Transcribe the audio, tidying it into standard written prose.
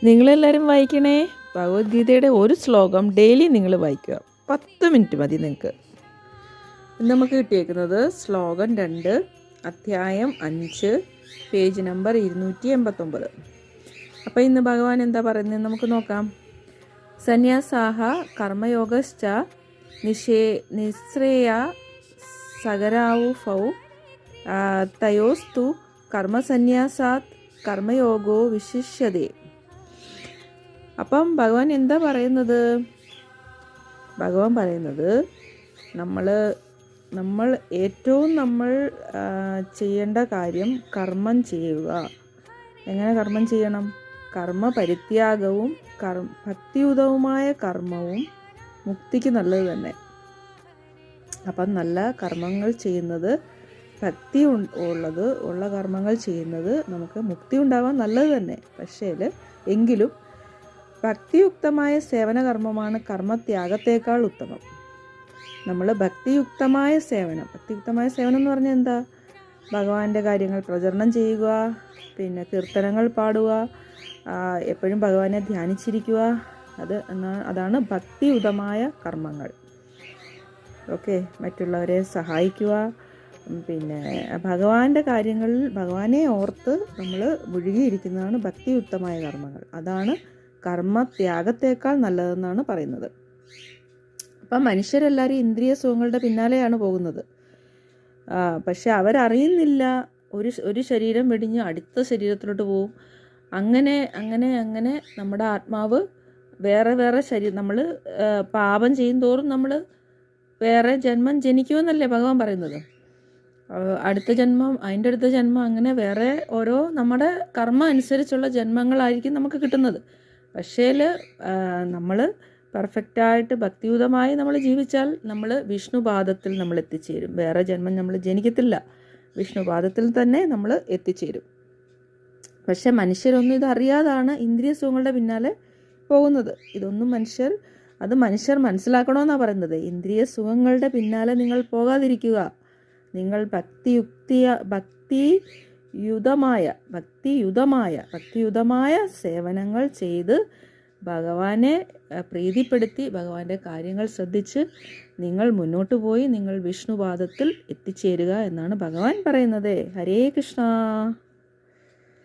നിങ്ങളെല്ലാവരും വായിക്കണേ. ഭഗവത്ഗീതയുടെ ഒരു ശ്ലോകം ഡെയിലി നിങ്ങൾ വായിക്കുക. 10 മിനിറ്റ് മതി നിങ്ങൾക്ക്. ഇന്ന് നമുക്ക് കിട്ടിയേക്കുന്നത് ശ്ലോകം 2, അധ്യായം 5, പേജ് നമ്പർ 289. അപ്പോൾ ഇന്ന് ഭഗവാൻ എന്താ പറയുന്നത് നമുക്ക് നോക്കാം. സന്യാസാഹ കർമ്മയോഗശ്ച നിശ്രേയ സകരാവുഫൗ തയോസ്തു കർമ്മസന്യാസാത് കർമ്മയോഗോ വിശിഷ്യതേ. അപ്പം ഭഗവാൻ എന്താ പറയുന്നത്? ഭഗവാൻ പറയുന്നത് നമ്മൾ ഏറ്റവും ചെയ്യേണ്ട കാര്യം കർമ്മം ചെയ്യുക. എങ്ങനെ കർമ്മം ചെയ്യണം? കർമ്മ പരിത്യാഗവും ഭക്തിയുതവുമായ കർമ്മവും മുക്തിക്ക് നല്ലത് തന്നെ. അപ്പം നല്ല കർമ്മങ്ങൾ ചെയ്യുന്നത്, ഭക്തി ഉള്ള കർമ്മങ്ങൾ ചെയ്യുന്നത് നമുക്ക് മുക്തി ഉണ്ടാവാൻ നല്ലത് തന്നെ. പക്ഷേ എങ്കിലും ഭക്തിയുക്തമായ സേവനകർമ്മമാണ് കർമ്മത്യാഗത്തേക്കാൾ ഉത്തമം. നമ്മൾ ഭക്തിയുക്തമായ സേവനം എന്ന് പറഞ്ഞാൽ എന്താ? ഭഗവാന്റെ കാര്യങ്ങൾ പ്രചരണം ചെയ്യുക, പിന്നെ കീർത്തനങ്ങൾ പാടുക, എപ്പോഴും ഭഗവാനെ ധ്യാനിച്ചിരിക്കുക. അതാണ് ഭക്തിയുതമായ കർമ്മങ്ങൾ. ഓക്കെ, മറ്റുള്ളവരെ സഹായിക്കുക, പിന്നെ ഭഗവാന്റെ കാര്യങ്ങളിൽ ഭഗവാനെ ഓർത്ത് നമ്മൾ മുഴുകിയിരിക്കുന്നതാണ് ഭക്തിയുക്തമായ കർമ്മങ്ങൾ. അതാണ് കർമ്മത്യാഗത്തേക്കാൾ നല്ലതെന്നാണ് പറയുന്നത്. അപ്പം മനുഷ്യരെല്ലാവരും ഇന്ദ്രിയ സുഖങ്ങളുടെ പിന്നാലെയാണ് പോകുന്നത്. പക്ഷെ അവരറിയുന്നില്ല, ഒരു ശരീരം വെടിഞ്ഞ് അടുത്ത ശരീരത്തിലോട്ട് പോവും. അങ്ങനെ നമ്മുടെ ആത്മാവ് വേറെ ശരീരം, നമ്മൾ പാപം ചെയ്യും തോറും നമ്മൾ വേറെ ജന്മം ജനിക്കുമെന്നല്ലേ ഭഗവാൻ പറയുന്നത്. അടുത്ത ജന്മം, അതിൻ്റെ അടുത്ത ജന്മം, അങ്ങനെ വേറെ ഓരോ നമ്മുടെ കർമ്മം അനുസരിച്ചുള്ള ജന്മങ്ങളായിരിക്കും നമുക്ക് കിട്ടുന്നത്. പക്ഷേ നമ്മൾ പെർഫെക്റ്റായിട്ട് ഭക്തിയുതമായി നമ്മൾ ജീവിച്ചാൽ നമ്മൾ വിഷ്ണുപാദത്തിൽ നമ്മൾ എത്തിച്ചേരും. വേറെ ജന്മം നമ്മൾ ജനിക്കത്തില്ല, വിഷ്ണുപാദത്തിൽ തന്നെ നമ്മൾ എത്തിച്ചേരും. പക്ഷെ മനുഷ്യരൊന്നും ഇതറിയാതാണ് ഇന്ദ്രിയ സുഖങ്ങളുടെ പിന്നാലെ പോകുന്നത്. ഇതൊന്നും മനുഷ്യർ മനസ്സിലാക്കണമെന്നാണ് പറയുന്നത്. ഇന്ദ്രിയ സുഖങ്ങളുടെ പിന്നാലെ നിങ്ങൾ പോകാതിരിക്കുക. നിങ്ങൾ ഭക്തിയുതമായ സേവനങ്ങൾ ചെയ്ത് ഭഗവാനെ പ്രീതിപ്പെടുത്തി ഭഗവാന്റെ കാര്യങ്ങൾ ശ്രദ്ധിച്ച് നിങ്ങൾ മുന്നോട്ട് പോയി നിങ്ങൾ വിഷ്ണുപാദത്തിൽ എത്തിച്ചേരുക എന്നാണ് ഭഗവാൻ പറയുന്നത്. ഹരേ കൃഷ്ണ.